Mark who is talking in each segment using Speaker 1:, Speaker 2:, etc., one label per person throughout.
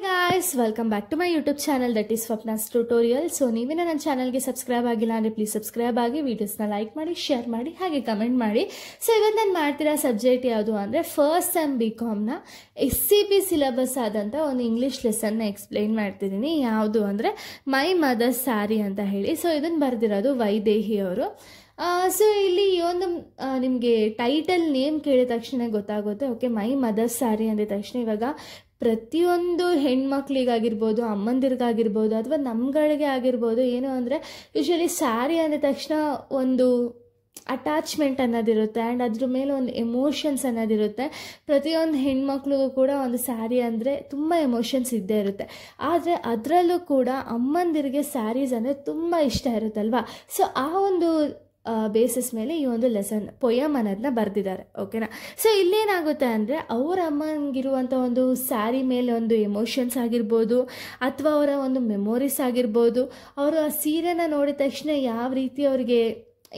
Speaker 1: Guys, welcome back to my YouTube channel, that is Swapna's Tutorial. So ನೀವೇನ ನನ್ನ ಚಾನಲ್ಗೆ subscribe ಆಗಿಲ್ಲ ಅಂದರೆ ಪ್ಲೀಸ್ ಸಬ್ಸ್ಕ್ರೈಬ್ ಆಗಿ, ವಿಡಿಯೋಸ್ನ ಲೈಕ್ ಮಾಡಿ, ಶೇರ್ ಮಾಡಿ, ಹಾಗೆ ಕಮೆಂಟ್ ಮಾಡಿ. ಸೊ ಇವತ್ತು ನಾನು ಮಾಡ್ತಿರೋ ಸಬ್ಜೆಕ್ಟ್ ಯಾವುದು ಅಂದರೆ ಫಸ್ಟ್ ಸೆಮ್ BComನ SCP ಸಿಲೆಬಸ್ ಆದಂಥ ಒಂದು ಇಂಗ್ಲೀಷ್ ಲೆಸನ್ನ ಎಕ್ಸ್ಪ್ಲೈನ್ ಮಾಡ್ತಿದ್ದೀನಿ. ಯಾವುದು ಅಂದರೆ ಮೈ ಮದರ್ಸ್ ಸ್ಯಾರಿ ಅಂತ ಹೇಳಿ. ಸೊ ಇದನ್ನು ಬರೆದಿರೋದು ವೈದೇಹಿ ಅವರು. ಸೊ ಇಲ್ಲಿ ಈ ಒಂದು ನಿಮಗೆ ಟೈಟಲ್ ನೇಮ್ ಕೇಳಿದ ತಕ್ಷಣ ಗೊತ್ತಾಗುತ್ತೆ. ಓಕೆ, ಮೈ ಮದರ್ಸ್ ಸ್ಯಾರಿ ಅಂದಿದ ತಕ್ಷಣ ಇವಾಗ ಪ್ರತಿಯೊಂದು ಹೆಣ್ಮಕ್ಳಿಗಾಗಿರ್ಬೋದು, ಅಮ್ಮಂದಿರಿಗಾಗಿರ್ಬೋದು, ಅಥವಾ ನಮ್ಗಳಿಗೆ ಆಗಿರ್ಬೋದು, ಏನು ಅಂದರೆ ಯೂಶ್ವಲಿ ಸ್ಯಾರಿ ಅಂದಿದ ತಕ್ಷಣ ಒಂದು ಅಟ್ಯಾಚ್ಮೆಂಟ್ ಅನ್ನೋದಿರುತ್ತೆ ಆ್ಯಂಡ್ ಅದ್ರ ಮೇಲೆ ಒಂದು ಎಮೋಷನ್ಸ್ ಅನ್ನೋದಿರುತ್ತೆ. ಪ್ರತಿಯೊಂದು ಹೆಣ್ಮಕ್ಳಿಗೂ ಕೂಡ ಒಂದು ಸ್ಯಾರಿ ಅಂದರೆ ತುಂಬ ಎಮೋಷನ್ಸ್ ಇದ್ದೇ ಇರುತ್ತೆ. ಆದರೆ ಅದರಲ್ಲೂ ಕೂಡ ಅಮ್ಮಂದಿರಿಗೆ ಸ್ಯಾರೀಸ್ ಅಂದರೆ ತುಂಬ ಇಷ್ಟ ಇರುತ್ತಲ್ವ. ಸೊ ಆ ಒಂದು ಬೇಸಿಸ್ ಮೇಲೆ ಈ ಒಂದು ಲೆಸನ್ ಪೊಯಮ್ ಅನ್ನೋದನ್ನ ಬರೆದಿದ್ದಾರೆ. ಓಕೆನಾ. ಸೊ ಇಲ್ಲೇನಾಗುತ್ತೆ ಅಂದರೆ ಅವ್ರ ಅಮ್ಮನಿಗಿರುವಂಥ ಒಂದು ಸ್ಯಾರಿ ಮೇಲೆ ಒಂದು ಎಮೋಷನ್ಸ್ ಆಗಿರ್ಬೋದು, ಅಥವಾ ಅವರ ಒಂದು ಮೆಮೊರೀಸ್ ಆಗಿರ್ಬೋದು, ಅವರು ಆ ಸೀರೆನ ನೋಡಿದ ತಕ್ಷಣ ಯಾವ ರೀತಿ ಅವ್ರಿಗೆ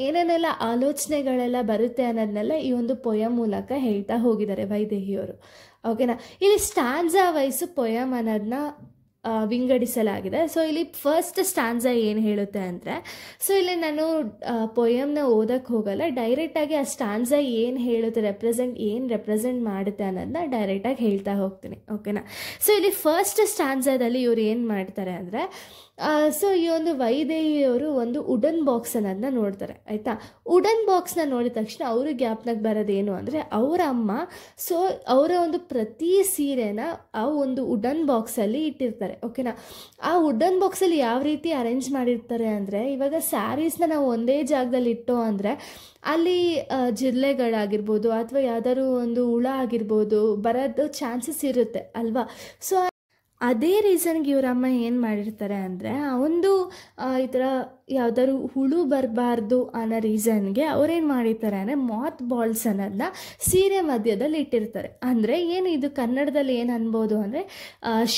Speaker 1: ಏನೇನೆಲ್ಲ ಆಲೋಚನೆಗಳೆಲ್ಲ ಬರುತ್ತೆ ಅನ್ನೋದನ್ನೆಲ್ಲ ಈ ಒಂದು ಪೊಯಮ್ ಮೂಲಕ ಹೇಳ್ತಾ ಹೋಗಿದ್ದಾರೆ ವೈದೇಹಿಯವರು. ಓಕೆನಾ. ಇಲ್ಲಿ ಸ್ಟ್ಯಾನ್ಸಾ ವೈಸು ಪೊಯಮ್ ಅನ್ನೋದನ್ನ ವಿಂಗಡಿಸಲಾಗಿದೆ. ಸೊ ಇಲ್ಲಿ ಫಸ್ಟ್ ಸ್ಟ್ಯಾನ್ಸಾ ಏನು ಹೇಳುತ್ತೆ ಅಂದರೆ, ಸೊ ಇಲ್ಲಿ ನಾನು ಪೊಯಮ್ನ ಓದಕ್ಕೆ ಹೋಗಲ್ಲ, ಡೈರೆಕ್ಟಾಗಿ ಆ ಸ್ಟ್ಯಾನ್ಸಾ ಏನು ಹೇಳುತ್ತೆ, ರೆಪ್ರೆಸೆಂಟ್ ಮಾಡುತ್ತೆ ಅನ್ನೋದನ್ನ ಡೈರೆಕ್ಟಾಗಿ ಹೇಳ್ತಾ ಹೋಗ್ತೀನಿ. ಓಕೆನಾ. ಸೊ ಇಲ್ಲಿ ಫಸ್ಟ್ ಸ್ಟ್ಯಾನ್ಸಾದಲ್ಲಿ ಇವ್ರು ಏನು ಮಾಡ್ತಾರೆ ಅಂದರೆ, ಸೊ ಈ ಒಂದು ವೈದೇಹಿಯವರು ಒಂದು ವುಡನ್ ಬಾಕ್ಸ್ ಅನ್ನೋದನ್ನ ನೋಡ್ತಾರೆ. ಆಯಿತಾ. ವುಡನ್ ಬಾಕ್ಸ್ನ ನೋಡಿದ ತಕ್ಷಣ ಅವರು ಗ್ಯಾಪ್ನಾಗ ಬರೋದೇನು ಅಂದರೆ, ಅವರ ಅಮ್ಮ ಸೊ ಅವರ ಒಂದು ಪ್ರತಿ ಸೀರೆನ ಆ ಒಂದು ವುಡನ್ ಬಾಕ್ಸಲ್ಲಿ ಇಟ್ಟಿರ್ತಾರೆ. ಓಕೆನಾ. ಆ ವುಡನ್ ಬಾಕ್ಸಲ್ಲಿ ಯಾವ ರೀತಿ ಅರೇಂಜ್ ಮಾಡಿರ್ತಾರೆ ಅಂದರೆ, ಇವಾಗ ಸ್ಯಾರೀಸ್ನ ನಾವು ಒಂದೇ ಜಾಗದಲ್ಲಿ ಇಟ್ಟೋ ಅಂದರೆ ಅಲ್ಲಿ ಜಿರಳೆಗಳಾಗಿರ್ಬೋದು ಅಥವಾ ಯಾವ್ದಾದ್ರು ಒಂದು ಹುಳ ಆಗಿರ್ಬೋದು ಬರೋದು ಚಾನ್ಸಸ್ ಇರುತ್ತೆ ಅಲ್ವಾ. ಸೊ ಅದೇ ರೀಸನ್ಗೆ ಇವರಮ್ಮ ಏನು ಮಾಡಿರ್ತಾರೆ ಅಂದರೆ, ಆ ಒಂದು ಈ ಥರ ಯಾವ್ದಾದ್ರು ಹುಳು ಬರಬಾರ್ದು ಅನ್ನೋ ರೀಸನ್ಗೆ ಅವ್ರೇನು ಮಾಡಿರ್ತಾರೆ ಅಂದರೆ ಮಾತ್ ಬಾಲ್ಸ್ ಅನ್ನೋದನ್ನ ಸೀರೆ ಮಧ್ಯದಲ್ಲಿ ಇಟ್ಟಿರ್ತಾರೆ. ಅಂದರೆ ಏನು ಇದು ಕನ್ನಡದಲ್ಲಿ ಏನು ಅನ್ಬೋದು ಅಂದರೆ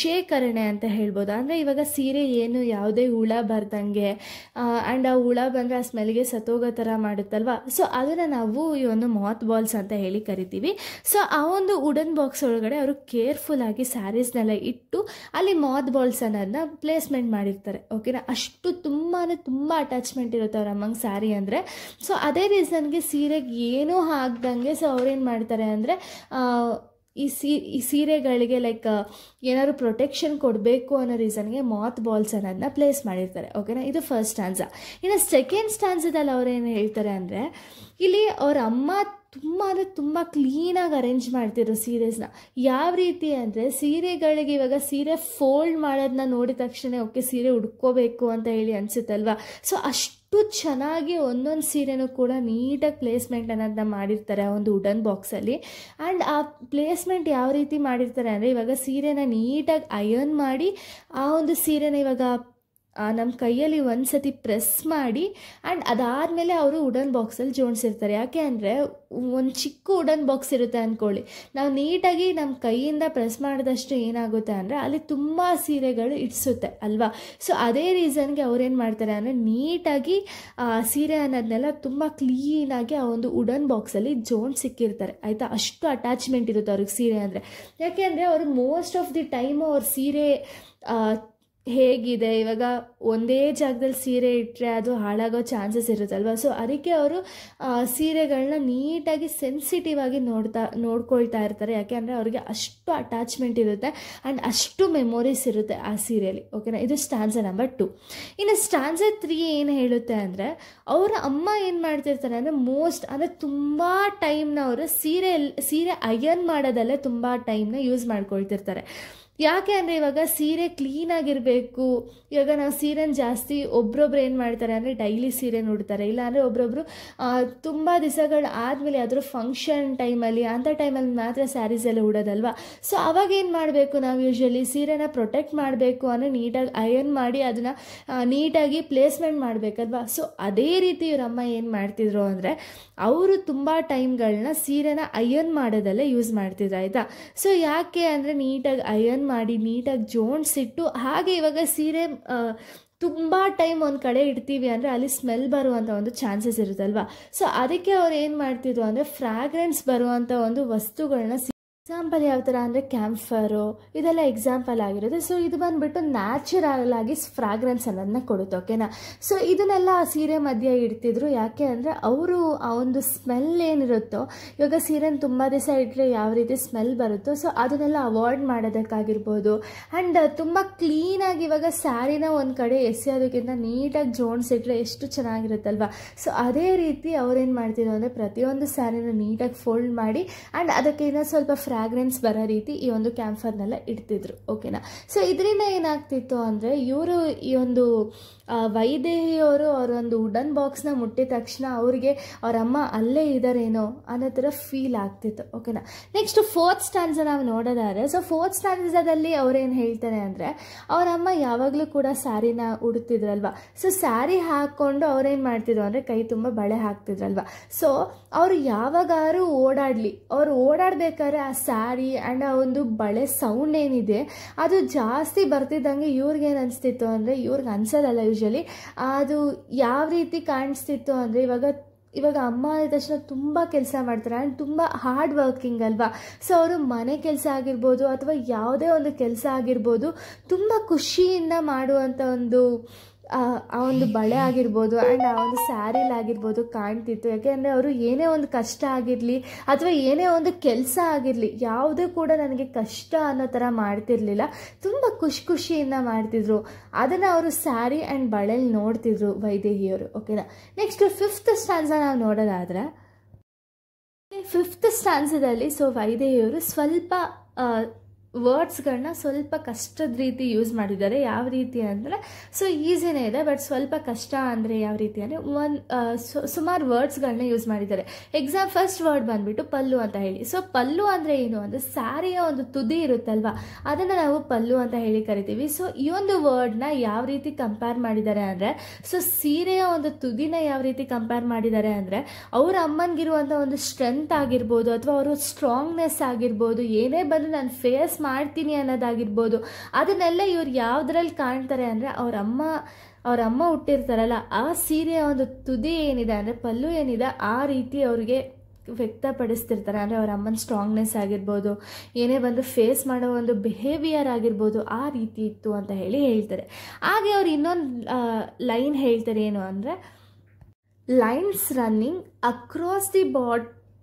Speaker 1: ಶೇಖರಣೆ ಅಂತ ಹೇಳ್ಬೋದು. ಅಂದರೆ ಇವಾಗ ಸೀರೆ ಏನು ಯಾವುದೇ ಹುಳ ಬರ್ದಂಗೆ ಆ್ಯಂಡ್ ಆ ಹುಳ ಬಂದರೆ ಆ ಸ್ಮೆಲ್ಗೆ ಸತ್ತೋಗೋ ಥರ ಮಾಡುತ್ತಲ್ವ. ಸೊ ಅದನ್ನು ನಾವು ಈ ಒಂದು ಮಾತ್ ಬಾಲ್ಸ್ ಅಂತ ಹೇಳಿ ಕರಿತೀವಿ. ಸೊ ಆ ಒಂದು ವುಡನ್ ಬಾಕ್ಸ್ ಒಳಗಡೆ ಅವರು ಕೇರ್ಫುಲ್ಲಾಗಿ ಸ್ಯಾರೀಸ್ನೆಲ್ಲ ಇಟ್ಟು ಅಲ್ಲಿ ಮಾತ್ ಬಾಲ್ಸ್ ಅನ್ನೋದನ್ನ ಪ್ಲೇಸ್ಮೆಂಟ್ ಮಾಡಿರ್ತಾರೆ. ಓಕೆನಾ. ಅಷ್ಟು ತುಂಬಾ ಅಟ್ಯಾಚ್ಮೆಂಟ್ ಇರುತ್ತೆ ಅವ್ರ ಅಮ್ಮಂಗೆ ಸ್ಯಾರಿ ಅಂದರೆ. ಸೊ ಅದೇ ರೀಸನ್ಗೆ ಸೀರೆಗೆ ಏನೂ ಹಾಕ್ದಂಗೆ ಸೊ ಅವ್ರೇನು ಮಾಡ್ತಾರೆ ಅಂದರೆ, ಈ ಸೀರೆಗಳಿಗೆ ಲೈಕ್ ಏನಾದ್ರು ಪ್ರೊಟೆಕ್ಷನ್ ಕೊಡಬೇಕು ಅನ್ನೋ ರೀಸನ್ಗೆ ಮಾತ್ ಬಾಲ್ಸ್ ಅನ್ನೋದನ್ನ ಪ್ಲೇಸ್ ಮಾಡಿರ್ತಾರೆ. ಓಕೆನಾ. ಇದು ಫಸ್ಟ್ ಸ್ಟ್ಯಾನ್ಸಾ. ಇನ್ನು ಸೆಕೆಂಡ್ ಸ್ಟ್ಯಾನ್ಸದಲ್ಲಿ ಅವ್ರೇನು ಹೇಳ್ತಾರೆ ಅಂದರೆ, ಇಲ್ಲಿ ಅವ್ರ ಅಮ್ಮ ತುಂಬ ಕ್ಲೀನಾಗಿ ಅರೇಂಜ್ ಮಾಡ್ತಿದ್ರು ಸೀರೆಸ್ನ. ಯಾವ ರೀತಿ ಅಂದರೆ, ಸೀರೆಗಳಿಗೆ ಇವಾಗ ಸೀರೆ ಫೋಲ್ಡ್ ಮಾಡೋದನ್ನ ನೋಡಿದ ತಕ್ಷಣ ಓಕೆ ಸೀರೆ ಉಡ್ಕೋಬೇಕು ಅಂತ ಹೇಳಿ ಅನಿಸುತ್ತಲ್ವ. ಸೊ ಅಷ್ಟು ಚೆನ್ನಾಗಿ ಒಂದೊಂದು ಸೀರೆನೂ ಕೂಡ ನೀಟಾಗಿ ಪ್ಲೇಸ್ಮೆಂಟ್ ಅನ್ನೋದನ್ನ ಮಾಡಿರ್ತಾರೆ ಆ ಒಂದು ವುಡನ್ ಬಾಕ್ಸಲ್ಲಿ. ಆ್ಯಂಡ್ ಆ ಪ್ಲೇಸ್ಮೆಂಟ್ ಯಾವ ರೀತಿ ಮಾಡಿರ್ತಾರೆ ಅಂದರೆ, ಇವಾಗ ಸೀರೆನ ನೀಟಾಗಿ ಅಯರ್ನ್ ಮಾಡಿ ಆ ಒಂದು ಸೀರೆನ ಇವಾಗ ನಮ್ಮ ಕೈಯಲ್ಲಿ ಒಂದು ಸತಿ ಪ್ರೆಸ್ ಮಾಡಿ ಆ್ಯಂಡ್ ಅದಾದಮೇಲೆ ಅವರು ವುಡನ್ ಬಾಕ್ಸಲ್ಲಿ ಜೋಡಿಸಿರ್ತಾರೆ. ಯಾಕೆ ಅಂದರೆ, ಒಂದು ಚಿಕ್ಕ ವುಡನ್ ಬಾಕ್ಸ್ ಇರುತ್ತೆ ಅಂದ್ಕೊಳ್ಳಿ, ನಾವು ನೀಟಾಗಿ ನಮ್ಮ ಕೈಯಿಂದ ಪ್ರೆಸ್ ಮಾಡಿದಷ್ಟು ಏನಾಗುತ್ತೆ ಅಂದರೆ ಅಲ್ಲಿ ತುಂಬ ಸೀರೆಗಳು ಇಡಿಸುತ್ತೆ ಅಲ್ವಾ. ಸೊ ಅದೇ ರೀಸನ್ಗೆ ಅವ್ರೇನು ಮಾಡ್ತಾರೆ ಅಂದರೆ, ನೀಟಾಗಿ ಸೀರೆ ಅನ್ನೋದನ್ನೆಲ್ಲ ತುಂಬ ಕ್ಲೀನಾಗಿ ಆ ಒಂದು ವುಡನ್ ಬಾಕ್ಸಲ್ಲಿ ಸಿಕ್ಕಿರ್ತಾರೆ. ಆಯಿತಾ. ಅಷ್ಟು ಅಟ್ಯಾಚ್ಮೆಂಟ್ ಇರುತ್ತೆ ಅವ್ರಿಗೆ ಸೀರೆ ಅಂದರೆ. ಯಾಕೆ ಅಂದರೆ ಅವರು ಮೋಸ್ಟ್ ಆಫ್ ದಿ ಟೈಮು ಅವ್ರ ಸೀರೆ ಹೇಗಿದೆ, ಇವಾಗ ಒಂದೇ ಜಾಗದಲ್ಲಿ ಸೀರೆ ಇಟ್ಟರೆ ಅದು ಹಾಳಾಗೋ ಚಾನ್ಸಸ್ ಇರುತ್ತಲ್ವ. ಸೊ ಅದಕ್ಕೆ ಅವರು ಸೀರೆಗಳನ್ನ ನೀಟಾಗಿ ಸೆನ್ಸಿಟಿವ್ ಆಗಿ ನೋಡ್ಕೊಳ್ತಾ ಇರ್ತಾರೆ. ಯಾಕೆ ಅಂದರೆ ಅವ್ರಿಗೆ ಅಷ್ಟು ಅಟ್ಯಾಚ್ಮೆಂಟ್ ಇರುತ್ತೆ ಆ್ಯಂಡ್ ಅಷ್ಟು ಮೆಮೊರೀಸ್ ಇರುತ್ತೆ ಆ ಸೀರೆಯಲ್ಲಿ. ಓಕೆನಾ. ಇದು ಸ್ಟ್ಯಾನ್ಸಾ ನಂಬರ್ 2. ಇನ್ನು ಸ್ಟ್ಯಾನ್ಸಾ 3 ಏನು ಹೇಳುತ್ತೆ ಅಂದರೆ, ಅವರ ಅಮ್ಮ ಏನು ಮಾಡ್ತಿರ್ತಾರೆ ಅಂದರೆ ತುಂಬ ಟೈಮ್ನ ಅವರು ಸೀರೆ ಅಯರ್ನ್ ಮಾಡೋದಲ್ಲೇ ತುಂಬ ಟೈಮ್ನ ಯೂಸ್ ಮಾಡ್ಕೊಳ್ತಿರ್ತಾರೆ. ಯಾಕೆ ಅಂದರೆ, ಇವಾಗ ಸೀರೆ ಕ್ಲೀನಾಗಿರಬೇಕು. ಇವಾಗ ನಾವು ಸೀರೆನ ಜಾಸ್ತಿ ಒಬ್ರೊಬ್ರು ಏನು ಮಾಡ್ತಾರೆ ಅಂದರೆ ಡೈಲಿ ಸೀರೆ ಉಡ್ತಾರೆ, ಇಲ್ಲಾಂದರೆ ಒಬ್ರೊಬ್ರು ತುಂಬ ದಿವಸಗಳು ಆದಮೇಲೆ ಯಾವ್ದಾದ್ರು ಫಂಕ್ಷನ್ ಟೈಮಲ್ಲಿ ಅಂಥ ಟೈಮಲ್ಲಿ ಮಾತ್ರ ಸ್ಯಾರೀಸ್ ಎಲ್ಲ ಉಡೋದಲ್ವ. ಸೊ ಅವಾಗ ಏನು ಮಾಡಬೇಕು, ನಾವು ಯೂಶ್ವಲಿ ಸೀರೆನ ಪ್ರೊಟೆಕ್ಟ್ ಮಾಡಬೇಕು ಅಂದರೆ ನೀಟಾಗಿ ಅಯರ್ನ್ ಮಾಡಿ ಅದನ್ನು ನೀಟಾಗಿ ಪ್ಲೇಸ್ಮೆಂಟ್ ಮಾಡಬೇಕಲ್ವ. ಸೊ ಅದೇ ರೀತಿ ಇವರಮ್ಮ ಏನು ಮಾಡ್ತಿದ್ರು ಅಂದರೆ, ಅವರು ತುಂಬ ಟೈಮ್ಗಳನ್ನ ಸೀರೆನ ಅಯರ್ನ್ ಮಾಡೋದಲ್ಲೇ ಯೂಸ್ ಮಾಡ್ತಿದ್ರು. ಆಯಿತಾ. ಸೊ ಯಾಕೆ ಅಂದರೆ ನೀಟಾಗಿ ಅಯರ್ನ್ ಮಾಡಿ ನೀಟಾಗಿ ಜೋಡಿಸಿಟ್ಟು, ಹಾಗೆ ಇವಾಗ ಸೀರೆ ತುಂಬ ಟೈಮ್ ಒಂದು ಕಡೆ ಇಡ್ತೀವಿ ಅಂದರೆ ಅಲ್ಲಿ ಸ್ಮೆಲ್ ಬರುವಂಥ ಒಂದು ಚಾನ್ಸಸ್ ಇರುತ್ತಲ್ವ. ಸೊ ಅದಕ್ಕೆ ಅವ್ರು ಏನು ಮಾಡ್ತಿದ್ರು ಅಂದರೆ ಫ್ರಾಗ್ರೆನ್ಸ್ ಬರುವಂಥ ಒಂದು ವಸ್ತುಗಳನ್ನ ಎಕ್ಸಾಂಪಲ್ ಯಾವ ಥರ ಅಂದರೆ ಕ್ಯಾಂಫರು ಇದೆಲ್ಲ ಎಕ್ಸಾಂಪಲ್ ಆಗಿರುತ್ತೆ. ಸೊ ಇದು ಬಂದುಬಿಟ್ಟು ನ್ಯಾಚುರಲ್ ಆಗಿ ಫ್ರಾಗ್ರೆನ್ಸ್ ಅನ್ನೋದನ್ನ ಕೊಡುತ್ತೆ. ಓಕೆನಾ. ಸೊ ಇದನ್ನೆಲ್ಲ ಸೀರೆ ಮಧ್ಯೆ ಇಡ್ತಿದ್ರು. ಯಾಕೆ ಅಂದರೆ ಅವರು ಆ ಒಂದು ಸ್ಮೆಲ್ ಏನಿರುತ್ತೋ, ಇವಾಗ ಸೀರೆನ ತುಂಬ ದಿವಸ ಇಟ್ಟರೆ ಯಾವ ರೀತಿ ಸ್ಮೆಲ್ ಬರುತ್ತೋ, ಸೊ ಅದನ್ನೆಲ್ಲ ಅವಾಯ್ಡ್ ಮಾಡೋದಕ್ಕಾಗಿರ್ಬೋದು. ಆ್ಯಂಡ್ ತುಂಬ ಕ್ಲೀನಾಗಿ ಇವಾಗ ಸ್ಯಾರಿನ ಒಂದು ಕಡೆ ಎಸೆಯೋದಕ್ಕಿಂತ ನೀಟಾಗಿ ಜೋಡಿಸಿಟ್ರೆ ಎಷ್ಟು ಚೆನ್ನಾಗಿರುತ್ತಲ್ವ. ಸೊ ಅದೇ ರೀತಿ ಅವ್ರೇನು ಮಾಡ್ತಿದ್ರು ಅಂದರೆ ಪ್ರತಿಯೊಂದು ಸ್ಯಾರಿನ ನೀಟಾಗಿ ಫೋಲ್ಡ್ ಮಾಡಿ ಆ್ಯಂಡ್ ಅದಕ್ಕೆ ಇನ್ನೂ ಸ್ವಲ್ಪ ಫ್ರಾಗ್ರೆನ್ಸ್ ಬರೋ ರೀತಿ ಈ ಒಂದು ಕ್ಯಾಂಫರ್ನೆಲ್ಲ ಇಡ್ತಿದ್ರು. ಓಕೆನಾ. ಸೊ ಇದರಿಂದ ಏನಾಗ್ತಿತ್ತು ಅಂದರೆ ಇವರು ಈ ಒಂದು ವೈದೇಹಿಯವರು ಅವರೊಂದು ವುಡನ್ ಬಾಕ್ಸ್ನ ಮುಟ್ಟಿದ ತಕ್ಷಣ ಅವ್ರಿಗೆ ಅವ್ರ ಅಮ್ಮ ಅಲ್ಲೇ ಇದ್ದಾರೇನೋ ಅನ್ನೋ ಥರ ಫೀಲ್ ಆಗ್ತಿತ್ತು. ಓಕೆನಾ. ನೆಕ್ಸ್ಟ್ 4th ಸ್ಟ್ಯಾನ್ಸ ನಾವು ನೋಡೋದಾದ್ರೆ, ಸೊ 4th ಸ್ಟ್ಯಾನ್ಸದಲ್ಲಿ ಅವ್ರೇನು ಹೇಳ್ತಾರೆ ಅಂದರೆ ಅವ್ರ ಅಮ್ಮ ಯಾವಾಗಲೂ ಕೂಡ ಸ್ಯಾರಿನ ಉಡ್ತಿದ್ರಲ್ವ. ಸೊ ಸ್ಯಾರಿ ಹಾಕ್ಕೊಂಡು ಅವ್ರೇನು ಮಾಡ್ತಿದ್ರು ಅಂದರೆ ಕೈ ತುಂಬ ಬಳೆ ಹಾಕ್ತಿದ್ರಲ್ವ. ಸೊ ಅವರು ಯಾವಾಗಾರು ಓಡಾಡಲಿ, ಅವ್ರು ಓಡಾಡಬೇಕಾದ್ರೆ ಆ ಸ್ಯಾರಿ ಆ್ಯಂಡ್ ಆ ಒಂದು ಬಳೆ ಸೌಂಡ್ ಏನಿದೆ ಅದು ಜಾಸ್ತಿ ಬರ್ತಿದ್ದಂಗೆ ಇವ್ರಿಗೇನು ಅನಿಸ್ತಿತ್ತು ಅಂದರೆ, ಇವ್ರಿಗೆ ಅನ್ಸೋದಲ್ಲ ಯೂಶಲಿ, ಅದು ಯಾವ ರೀತಿ ಕಾಣಿಸ್ತಿತ್ತು ಅಂದರೆ ಇವಾಗ ಅಮ್ಮ ಆದ ತಕ್ಷಣ ತುಂಬ ಕೆಲಸ ಮಾಡ್ತಾರೆ ಆ್ಯಂಡ್ ತುಂಬ ಹಾರ್ಡ್ ವರ್ಕಿಂಗ್ ಅಲ್ವಾ. ಸೊ ಅವರು ಮನೆ ಕೆಲಸ ಆಗಿರ್ಬೋದು ಅಥವಾ ಯಾವುದೇ ಒಂದು ಕೆಲಸ ಆಗಿರ್ಬೋದು ತುಂಬ ಖುಷಿಯಿಂದ ಮಾಡುವಂಥ ಆ ಒಂದು ಬಳೆ ಆಗಿರ್ಬೋದು ಆ್ಯಂಡ್ ಆ ಒಂದು ಸ್ಯಾರಿಲಾಗಿರ್ಬೋದು ಕಾಣ್ತಿತ್ತು. ಯಾಕೆಂದರೆ ಅವರು ಏನೇ ಒಂದು ಕಷ್ಟ ಆಗಿರಲಿ ಅಥವಾ ಏನೇ ಒಂದು ಕೆಲಸ ಆಗಿರಲಿ ಯಾವುದೂ ಕೂಡ ನನಗೆ ಕಷ್ಟ ಅನ್ನೋ ಥರ ಮಾಡ್ತಿರ್ಲಿಲ್ಲ, ತುಂಬ ಖುಷಿಯಿಂದ ಮಾಡ್ತಿದ್ರು. ಅದನ್ನು ಅವರು ಸ್ಯಾರಿ ಆ್ಯಂಡ್ ಬಳೆಲಿ ನೋಡ್ತಿದ್ರು ವೈದೇಹಿಯವರು. ಓಕೆನಾ. ನೆಕ್ಸ್ಟ್ 5th ಸ್ಟ್ಯಾನ್ಸ ನಾವು ನೋಡೋದಾದರೆ, 5th ಸ್ಟ್ಯಾನ್ಸದಲ್ಲಿ ಸೊ ವೈದೇಹಿಯವರು ಸ್ವಲ್ಪ ವರ್ಡ್ಸ್ಗಳನ್ನ ಸ್ವಲ್ಪ ಕಷ್ಟದ ರೀತಿ ಯೂಸ್ ಮಾಡಿದ್ದಾರೆ. ಯಾವ ರೀತಿ ಅಂದರೆ, ಸೊ ಈಸಿನೇ ಇದೆ ಬಟ್ ಸ್ವಲ್ಪ ಕಷ್ಟ ಅಂದರೆ ಯಾವ ರೀತಿ ಅಂದರೆ ಸುಮಾರು ವರ್ಡ್ಸ್ಗಳನ್ನ ಯೂಸ್ ಮಾಡಿದ್ದಾರೆ. ಫಸ್ಟ್ ವರ್ಡ್ ಬಂದುಬಿಟ್ಟು ಪಲ್ಲು ಅಂತ ಹೇಳಿ. ಸೊ ಪಲ್ಲು ಅಂದರೆ ಏನು ಅಂದರೆ ಸ್ಯಾರಿಯ ಒಂದು ತುದಿ ಇರುತ್ತಲ್ವ, ಅದನ್ನು ನಾವು ಪಲ್ಲು ಅಂತ ಹೇಳಿ ಕರಿತೀವಿ. ಸೊ ಈ ಒಂದು ವರ್ಡ್ನ ಯಾವ ರೀತಿ ಕಂಪೇರ್ ಮಾಡಿದ್ದಾರೆ ಅಂದರೆ, ಸೊ ಸೀರೆಯ ಒಂದು ತುದಿನ ಯಾವ ರೀತಿ ಕಂಪೇರ್ ಮಾಡಿದ್ದಾರೆ ಅಂದರೆ ಅವ್ರ ಅಮ್ಮನಿಗಿರುವಂಥ ಒಂದು ಸ್ಟ್ರೆಂತ್ ಆಗಿರ್ಬೋದು ಅಥವಾ ಅವರು ಸ್ಟ್ರಾಂಗ್ನೆಸ್ ಆಗಿರ್ಬೋದು, ಏನೇ ಬಂದು ನಾನು ಫೇಸ್ ಮಾಡ್ತೀನಿ ಅನ್ನೋದಾಗಿರ್ಬೋದು, ಅದನ್ನೆಲ್ಲ ಇವ್ರು ಯಾವುದ್ರಲ್ಲಿ ಕಾಣ್ತಾರೆ ಅಂದರೆ ಅವ್ರ ಅಮ್ಮ ಹುಟ್ಟಿರ್ತಾರಲ್ಲ ಆ ಸೀರೆಯ ಒಂದು ತುದಿ ಏನಿದೆ ಅಂದರೆ ಪಲ್ಲು ಏನಿದೆ ಆ ರೀತಿ ಅವ್ರಿಗೆ ವ್ಯಕ್ತಪಡಿಸ್ತಿರ್ತಾರೆ. ಅಂದರೆ ಅವ್ರ ಅಮ್ಮನ ಸ್ಟ್ರಾಂಗ್ನೆಸ್ ಆಗಿರ್ಬೋದು, ಏನೇ ಬಂದು ಫೇಸ್ ಮಾಡೋ ಒಂದು ಬಿಹೇವಿಯರ್ ಆಗಿರ್ಬೋದು ಆ ರೀತಿ ಇತ್ತು ಅಂತ ಹೇಳ್ತಾರೆ. ಹಾಗೆ ಅವ್ರು ಇನ್ನೊಂದು ಲೈನ್ ಹೇಳ್ತಾರೆ, ಏನು ಅಂದರೆ ಲೈನ್ಸ್ ರನ್ನಿಂಗ್ ಅಕ್ರಾಸ್ ದಿ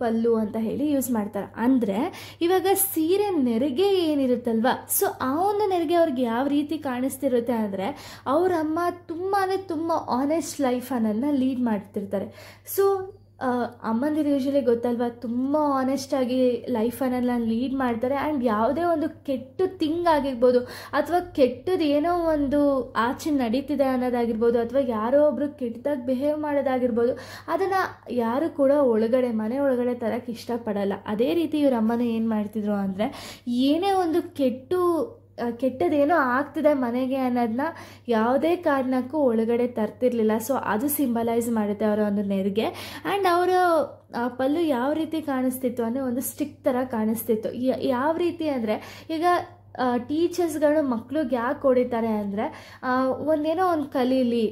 Speaker 1: ಪಲ್ಲು ಅಂತ ಹೇಳಿ ಯೂಸ್ ಮಾಡ್ತಾರೆ. ಅಂದರೆ ಇವಾಗ ಸೀರೆ ನೆರಿಗೆ ಏನಿರುತ್ತಲ್ವ, ಸೊ ಆ ಒಂದು ನೆರಿಗೆ ಅವ್ರಿಗೆ ಯಾವ ರೀತಿ ಕಾಣಿಸ್ತಿರುತ್ತೆ ಅಂದರೆ ಅವ್ರ ಅಮ್ಮ ತುಂಬ ಆನೆಸ್ಟ್ ಲೈಫ್ ಅನ್ನೋದನ್ನ ಲೀಡ್ ಮಾಡ್ತಿರ್ತಾರೆ. ಸೊ ಅಮ್ಮಂದಿರು ಯೂಶಲಿ ಗೊತ್ತಲ್ವ, ತುಂಬ ಆನೆಸ್ಟಾಗಿ ಲೈಫನ್ನೆಲ್ಲ ಲೀಡ್ ಮಾಡ್ತಾರೆ. ಆ್ಯಂಡ್ ಯಾವುದೇ ಒಂದು ಕೆಟ್ಟ ಥಿಂಗ್ ಆಗಿರ್ಬೋದು ಅಥವಾ ಕೆಟ್ಟದ್ದು ಏನೋ ಒಂದು ಆಚೆ ನಡೀತಿದೆ ಅನ್ನೋದಾಗಿರ್ಬೋದು ಅಥವಾ ಯಾರೋ ಒಬ್ಬರು ಕೆಟ್ಟದಾಗಿ ಬಿಹೇವ್ ಮಾಡೋದಾಗಿರ್ಬೋದು, ಅದನ್ನು ಯಾರು ಕೂಡ ಮನೆ ಒಳಗಡೆ ತರಕ್ಕೆ ಇಷ್ಟಪಡಲ್ಲ. ಅದೇ ರೀತಿ ಇವ್ರ ಅಮ್ಮನೂ ಏನು ಮಾಡ್ತಿದ್ರು ಅಂದರೆ ಏನೇ ಒಂದು ಕೆಟ್ಟದೇನೋ ಆಗ್ತಿದೆ ಮನೆಗೆ ಅನ್ನೋದನ್ನ ಯಾವುದೇ ಕಾರಣಕ್ಕೂ ಒಳಗಡೆ ತರ್ತಿರ್ಲಿಲ್ಲ. ಸೊ ಅದು ಸಿಂಬಲೈಸ್ ಮಾಡುತ್ತೆ ಅವರ ಒಂದು ನೆರಿಗೆ. ಆ್ಯಂಡ್ ಅವರ ಪಲ್ಲು ಯಾವ ರೀತಿ ಕಾಣಿಸ್ತಿತ್ತು ಅಂದರೆ ಒಂದು ಸ್ಟಿಕ್ ಥರ ಕಾಣಿಸ್ತಿತ್ತು. ಯಾವ ರೀತಿ ಅಂದರೆ ಈಗ ಟೀಚರ್ಸ್ಗಳು ಮಕ್ಳಿಗೆ ಯಾಕೆ ಹೊಡಿತಾರೆ ಅಂದರೆ ಒಂದೇನೋ ಒಂದು ಕಲೀಲಿ,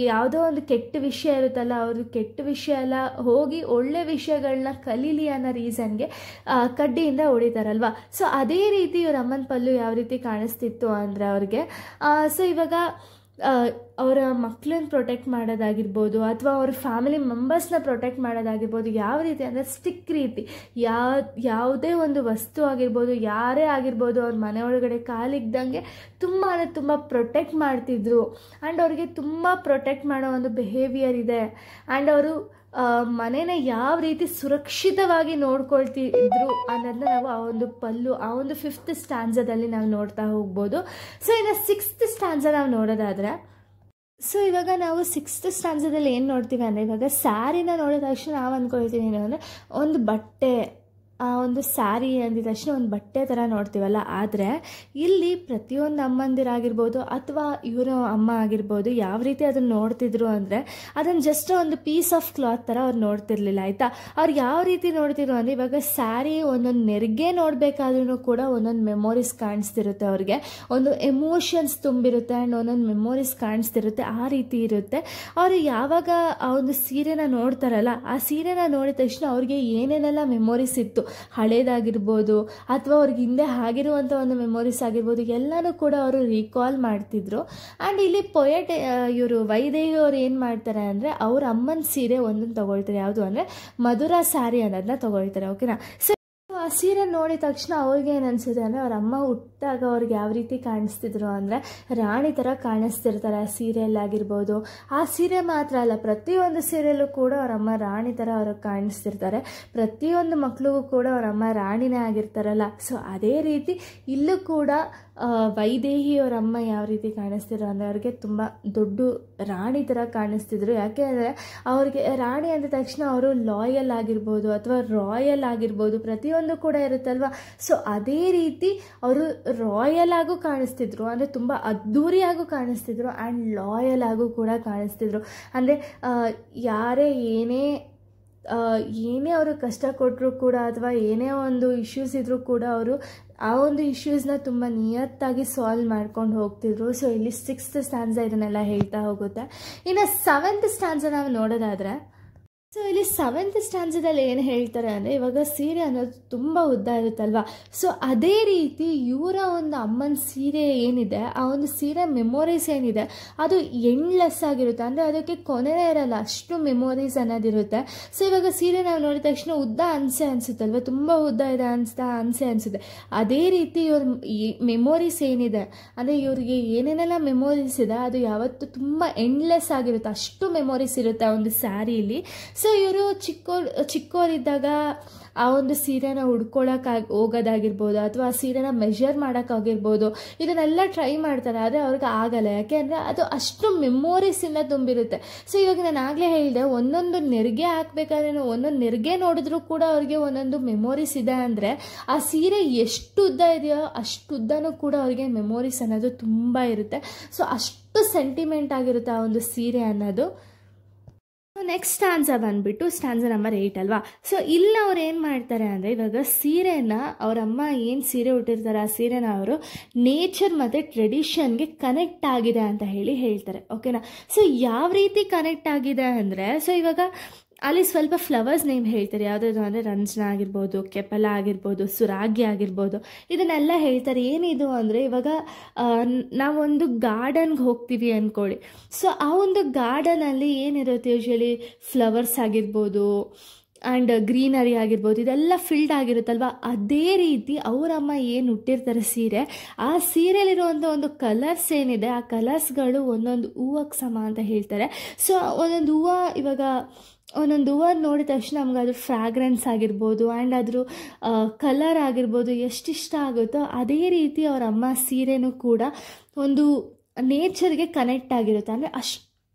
Speaker 1: ಯಾವುದೋ ಒಂದು ಕೆಟ್ಟ ವಿಷಯ ಇರುತ್ತಲ್ಲ, ಅವರು ಕೆಟ್ಟ ವಿಷಯ ಎಲ್ಲ ಹೋಗಿ ಒಳ್ಳೆ ವಿಷಯಗಳನ್ನ ಕಲೀಲಿ ಅನ್ನೋ ರೀಸನ್ಗೆ ಕಡ್ಡಿಯಿಂದ ಹೊಡಿತಾರಲ್ವ. ಸೊ ಅದೇ ರೀತಿ ಇವ್ರ ಅಮ್ಮನ ಪಲ್ಲು ಯಾವ ರೀತಿ ಕಾಣಿಸ್ತಿತ್ತು ಅಂದರೆ ಅವ್ರಿಗೆ, ಸೊ ಇವಾಗ ಅವರ ಮಕ್ಕಳನ್ನ ಪ್ರೊಟೆಕ್ಟ್ ಮಾಡೋದಾಗಿರ್ಬೋದು ಅಥವಾ ಅವ್ರ ಫ್ಯಾಮಿಲಿ ಮೆಂಬರ್ಸ್ನ ಪ್ರೊಟೆಕ್ಟ್ ಮಾಡೋದಾಗಿರ್ಬೋದು, ಯಾವ ರೀತಿ ಅಂದರೆ ಸ್ಟಿಕ್ ರೀತಿ ಯಾವುದೇ ಒಂದು ವಸ್ತು ಆಗಿರ್ಬೋದು, ಯಾರೇ ಆಗಿರ್ಬೋದು, ಅವ್ರ ಮನೆ ಒಳಗಡೆ ಕಾಲಿಗ್ದಂಗೆ ತುಂಬ ಪ್ರೊಟೆಕ್ಟ್ ಮಾಡ್ತಿದ್ರು. ಆ್ಯಂಡ್ ಅವ್ರಿಗೆ ತುಂಬ ಪ್ರೊಟೆಕ್ಟ್ ಮಾಡೋ ಒಂದು ಬಿಹೇವಿಯರ್ ಇದೆ. ಆ್ಯಂಡ್ ಅವರು ಮನೇನ ಯಾವ ರೀತಿ ಸುರಕ್ಷಿತವಾಗಿ ನೋಡ್ಕೊಳ್ತಿದ್ರು ಅನ್ನೋದನ್ನ ನಾವು ಆ ಒಂದು ಪಲ್ಲು ಆ ಒಂದು 5th ಸ್ಟ್ಯಾನ್ಸದಲ್ಲಿ ನಾವು ನೋಡ್ತಾ ಹೋಗ್ಬೋದು. ಸೊ ಇನ್ನು 6th ಸ್ಟ್ಯಾನ್ಸ ನಾವು ನೋಡೋದಾದರೆ, ಸೊ ಇವಾಗ ನಾವು 6th ಸ್ಟ್ಯಾನ್ಸದಲ್ಲಿ ಏನು ನೋಡ್ತೀವಿ ಅಂದರೆ, ಇವಾಗ ಸ್ಯಾರಿನ ನೋಡಿದ ತಕ್ಷಣ ನಾವು ಅಂದ್ಕೊಳ್ತೀವಿ ಏನು ಅಂದರೆ ಒಂದು ಬಟ್ಟೆ, ಆ ಒಂದು ಸ್ಯಾರಿ ಅಂದಿದ ತಕ್ಷಣ ಒಂದು ಬಟ್ಟೆ ಥರ ನೋಡ್ತೀವಲ್ಲ. ಆದರೆ ಇಲ್ಲಿ ಪ್ರತಿಯೊಂದು ಅಮ್ಮಂದಿರಾಗಿರ್ಬೋದು ಅಥವಾ ಇವರ ಅಮ್ಮ ಆಗಿರ್ಬೋದು ಯಾವ ರೀತಿ ಅದನ್ನು ನೋಡ್ತಿದ್ರು ಅಂದರೆ ಅದನ್ನು ಜಸ್ಟ್ ಒಂದು ಪೀಸ್ ಆಫ್ ಕ್ಲಾತ್ ಥರ ಅವ್ರು ನೋಡ್ತಿರ್ಲಿಲ್ಲ, ಆಯಿತಾ. ಅವ್ರು ಯಾವ ರೀತಿ ನೋಡ್ತಿದ್ರು ಅಂದರೆ ಇವಾಗ ಸ್ಯಾರಿ ಒಂದೊಂದು ನೆರಿಗೆ ನೋಡಬೇಕಾದ್ರೂ ಕೂಡ ಒಂದೊಂದು ಮೆಮೊರೀಸ್ ಕಾಣಿಸ್ತಿರುತ್ತೆ, ಅವ್ರಿಗೆ ಒಂದು ಎಮೋಷನ್ಸ್ ತುಂಬಿರುತ್ತೆ ಆ್ಯಂಡ್ ಒಂದೊಂದು ಮೆಮೊರೀಸ್ ಕಾಣಿಸ್ತಿರುತ್ತೆ, ಆ ರೀತಿ ಇರುತ್ತೆ. ಅವರು ಯಾವಾಗ ಆ ಒಂದು ಸೀರೆನ ನೋಡ್ತಾರಲ್ಲ, ಆ ಸೀರೆನ ನೋಡಿದ ತಕ್ಷಣ ಅವ್ರಿಗೆ ಏನೇನೆಲ್ಲ ಮೆಮೊರೀಸ್ ಇತ್ತು, ಹಳೇದಾಗಿರ್ಬೋದು ಅಥವಾ ಅವ್ರಿಗೆ ಹಿಂದೆ ಆಗಿರುವಂಥ ಒಂದು ಮೆಮೊರೀಸ್ ಆಗಿರ್ಬೋದು ಎಲ್ಲನೂ ಕೂಡ ಅವರು ರೀಕಾಲ್ ಮಾಡ್ತಿದ್ರು. ಆ್ಯಂಡ್ ಇಲ್ಲಿ ಪೊಯೆಟ್ ಇವರು ವೈದೇಹಿ ಅವರು ಏನು ಮಾಡ್ತಾರೆ ಅಂದರೆ ಅವ್ರ ಅಮ್ಮನ ಸೀರೆ ಒಂದನ್ನು ತೊಗೊಳ್ತಾರೆ, ಯಾವುದು ಅಂದರೆ ಮಧುರಾ ಸ್ಯಾರಿ ಅನ್ನೋದನ್ನ ತೊಗೊಳ್ತಾರೆ. ಓಕೆನಾ. ಸೊ ಆ ಸೀರೆ ನೋಡಿದ ತಕ್ಷಣ ಅವ್ರಿಗೆ ಏನು ಅನಿಸುತ್ತೆ ಅಂದರೆ ಅವ್ರ ಅಮ್ಮ ಹುಟ್ಟಾಗ ಅವ್ರಿಗೆ ಯಾವ ರೀತಿ ಕಾಣಿಸ್ತಿದ್ರು ಅಂದರೆ ರಾಣಿ ಥರ ಕಾಣಿಸ್ತಿರ್ತಾರೆ ಆ ಸೀರೆಯಲ್ಲಾಗಿರ್ಬೋದು. ಆ ಸೀರೆ ಮಾತ್ರ ಅಲ್ಲ, ಪ್ರತಿಯೊಂದು ಸೀರೆಯಲ್ಲೂ ಕೂಡ ಅವ್ರ ಅಮ್ಮ ರಾಣಿ ಥರ ಅವ್ರಿಗೆ ಕಾಣಿಸ್ತಿರ್ತಾರೆ. ಪ್ರತಿಯೊಂದು ಮಕ್ಳಿಗೂ ಕೂಡ ಅವ್ರ ಅಮ್ಮ ರಾಣಿನೇ ಆಗಿರ್ತಾರಲ್ಲ. ಸೊ ಅದೇ ರೀತಿ ಇಲ್ಲೂ ಕೂಡ ವೈದೇಹಿಯವರ ಅಮ್ಮ ಯಾವ ರೀತಿ ಕಾಣಿಸ್ತಿದ್ರು ಅಂದರೆ ಅವ್ರಿಗೆ ತುಂಬ ದೊಡ್ಡ ರಾಣಿ ಥರ ಕಾಣಿಸ್ತಿದ್ರು. ಯಾಕೆ ಅಂದರೆ ಅವ್ರಿಗೆ ರಾಣಿ ಅಂದ ತಕ್ಷಣ ಅವರು ಲಾಯಲ್ ಆಗಿರ್ಬೋದು ಅಥವಾ ರಾಯಲ್ ಆಗಿರ್ಬೋದು, ಪ್ರತಿಯೊಂದು ಕೂಡ ಇರುತ್ತಲ್ವ. ಸೊ ಅದೇ ರೀತಿ ಅವರು ರಾಯಲ್ ಆಗೂ ಕಾಣಿಸ್ತಿದ್ರು, ಅಂದರೆ ತುಂಬ ಅದ್ಧೂರಿಯಾಗೂ ಕಾಣಿಸ್ತಿದ್ರು ಆ್ಯಂಡ್ ಲಾಯಲ್ ಆಗೂ ಕೂಡ ಕಾಣಿಸ್ತಿದ್ರು. ಅಂದರೆ ಯಾರೇ ಏನೇ ಅವರು ಕಷ್ಟ ಕೊಟ್ಟರು ಕೂಡ ಅಥವಾ ಏನೇ ಒಂದು ಇಶ್ಯೂಸ್ ಇದ್ದರೂ ಕೂಡ ಅವರು ಆ ಒಂದು ಇಶ್ಯೂಸ್ನ ತುಂಬ ನಿಯತ್ತಾಗಿ ಸಾಲ್ವ್ ಮಾಡ್ಕೊಂಡು ಹೋಗ್ತಿದ್ರು. ಸೊ ಇಲ್ಲಿ 6th ಸ್ಟ್ಯಾನ್ಸ ಇದನ್ನೆಲ್ಲ ಹೇಳ್ತಾ ಹೋಗುತ್ತೆ. ಇನ್ನು 7th ಸ್ಟ್ಯಾನ್ಸ ನಾವು ನೋಡೋದಾದರೆ, ಸೊ ಇಲ್ಲಿ 7th ಸ್ಟ್ಯಾನ್ಸದಲ್ಲಿ ಏನು ಹೇಳ್ತಾರೆ ಅಂದರೆ ಇವಾಗ ಸೀರೆ ಅನ್ನೋದು ತುಂಬ ಉದ್ದ ಇರುತ್ತಲ್ವ. ಸೊ ಅದೇ ರೀತಿ ಇವರ ಒಂದು ಅಮ್ಮನ ಸೀರೆ ಏನಿದೆ, ಆ ಒಂದು ಸೀರೆ ಮೆಮೊರೀಸ್ ಏನಿದೆ ಅದು ಎಂಡ್ಲೆಸ್ ಆಗಿರುತ್ತೆ, ಅಂದರೆ ಅದಕ್ಕೆ ಕೊನೆಯೇ ಇರಲ್ಲ, ಅಷ್ಟು ಮೆಮೊರೀಸ್ ಅನ್ನೋದಿರುತ್ತೆ. ಸೊ ಇವಾಗ ಸೀರೆ ನಾವು ನೋಡಿದ ತಕ್ಷಣ ಉದ್ದ ಅನಿಸುತ್ತಲ್ವ, ತುಂಬ ಉದ್ದ ಇದೆ ಅನಿಸುತ್ತೆ. ಅದೇ ರೀತಿ ಇವ್ರ ಮೆಮೊರೀಸ್ ಏನಿದೆ ಅಂದರೆ ಇವ್ರಿಗೆ ಏನೇನೆಲ್ಲ ಮೆಮೊರೀಸ್ ಇದೆ ಅದು ಯಾವತ್ತೂ ತುಂಬ ಎಂಡ್ಲೆಸ್ ಆಗಿರುತ್ತೆ, ಅಷ್ಟು ಮೆಮೊರೀಸ್ ಇರುತ್ತೆ ಆ ಒಂದು ಸ್ಯಾರಿಲಿ. ಸೊ ಇವರು ಚಿಕ್ಕವರಿದ್ದಾಗ ಆ ಒಂದು ಸೀರೆನ ಹೋಗೋದಾಗಿರ್ಬೋದು ಅಥವಾ ಆ ಸೀರೆನ ಮೆಷರ್ ಮಾಡೋಕ್ಕಾಗಿರ್ಬೋದು, ಇದನ್ನೆಲ್ಲ ಟ್ರೈ ಮಾಡ್ತಾರೆ. ಆದರೆ ಅವ್ರಿಗೆ ಆಗಲ್ಲ, ಯಾಕೆ ಅಂದರೆ ಅದು ಅಷ್ಟು ಮೆಮೊರೀಸಿಂದ ತುಂಬಿರುತ್ತೆ. ಸೊ ಇವಾಗ ನಾನು ಆಗಲೇ ಹೇಳಿದೆ, ಒಂದೊಂದು ನೆರಿಗೆ ಹಾಕಬೇಕಾದ್ರೆ ಒಂದೊಂದು ನೆರಿಗೆ ನೋಡಿದ್ರೂ ಕೂಡ ಅವ್ರಿಗೆ ಒಂದೊಂದು ಮೆಮೊರೀಸ್ ಇದೆ. ಅಂದರೆ ಆ ಸೀರೆ ಎಷ್ಟು ಉದ್ದ ಇದೆಯೋ ಅಷ್ಟು ಉದ್ದನೂ ಕೂಡ ಅವ್ರಿಗೆ ಮೆಮೊರೀಸ್ ಅನ್ನೋದು ತುಂಬ ಇರುತ್ತೆ. ಸೊ ಅಷ್ಟು ಸೆಂಟಿಮೆಂಟ್ ಆಗಿರುತ್ತೆ ಆ ಒಂದು ಸೀರೆ ಅನ್ನೋದು. ನೆಕ್ಸ್ಟ್ ಸ್ಟ್ಯಾನ್ಸ ಬಂದುಬಿಟ್ಟು ಸ್ಟ್ಯಾನ್ಸ ನಂಬರ್ 8 ಅಲ್ವಾ. ಸೊ ಇಲ್ಲಿ ಅವ್ರು ಏನು ಮಾಡ್ತಾರೆ ಅಂದರೆ ಇವಾಗ ಸೀರೆನ ಅವರಮ್ಮ ಏನು ಸೀರೆ ಉಟ್ಟಿರ್ತಾರೆ ಆ ಸೀರೆನ ಅವರು ನೇಚರ್ ಮತ್ತು ಟ್ರೆಡಿಷನ್ಗೆ ಕನೆಕ್ಟ್ ಆಗಿದೆ ಅಂತ ಹೇಳ್ತಾರೆ. ಓಕೆನಾ. ಸೊ ಯಾವ ರೀತಿ ಕನೆಕ್ಟ್ ಆಗಿದೆ ಅಂದರೆ, ಸೊ ಇವಾಗ ಅಲ್ಲಿ ಸ್ವಲ್ಪ ಫ್ಲವರ್ಸ್ ನೇಮ್ ಹೇಳ್ತಾರೆ, ಯಾವುದಾದ್ರು ಅಂದರೆ ರಂಜನಾ ಆಗಿರ್ಬೋದು, ಕೆಪಲ ಆಗಿರ್ಬೋದು, ಸುರಾಗಿ ಆಗಿರ್ಬೋದು, ಇದನ್ನೆಲ್ಲ ಹೇಳ್ತಾರೆ. ಏನಿದು ಅಂದರೆ ಇವಾಗ ನಾವೊಂದು ಗಾರ್ಡನ್ಗೆ ಹೋಗ್ತೀವಿ ಅಂದ್ಕೊಳ್ಳಿ. ಸೊ ಆ ಒಂದು ಗಾರ್ಡನಲ್ಲಿ ಏನಿರುತ್ತೆ ಯೂಶ್ವಲಿ ಫ್ಲವರ್ಸ್ ಆಗಿರ್ಬೋದು ಆ್ಯಂಡ್ ಗ್ರೀನರಿ ಆಗಿರ್ಬೋದು, ಇದೆಲ್ಲ ಫಿಲ್ಡ್ ಆಗಿರುತ್ತಲ್ವ. ಅದೇ ರೀತಿ ಅವರಮ್ಮ ಏನು ಹುಟ್ಟಿರ್ತಾರೆ ಸೀರೆ, ಆ ಸೀರೆಯಲ್ಲಿರುವಂಥ ಒಂದು ಕಲರ್ಸ್ ಏನಿದೆ ಆ ಕಲರ್ಸ್ಗಳು ಒಂದೊಂದು ಹೂವಕ್ಕೆ ಸಮ ಅಂತ ಹೇಳ್ತಾರೆ. ಸೊ ಒಂದೊಂದು ಹೂವು ನೋಡಿದ ತಕ್ಷಣ ನಮ್ಗೆ ಅದ್ರ ಫ್ರಾಗ್ರೆನ್ಸ್ ಆಗಿರ್ಬೋದು ಆ್ಯಂಡ್ ಅದ್ರ ಕಲರ್ ಆಗಿರ್ಬೋದು ಎಷ್ಟಿಷ್ಟ ಆಗುತ್ತೋ ಅದೇ ರೀತಿ ಅವ್ರ ಅಮ್ಮ ಸೀರೆನೂ ಕೂಡ ಒಂದು ನೇಚರ್ಗೆ ಕನೆಕ್ಟ್ ಆಗಿರುತ್ತೆ. ಅಂದರೆ ಅಷ್ಟು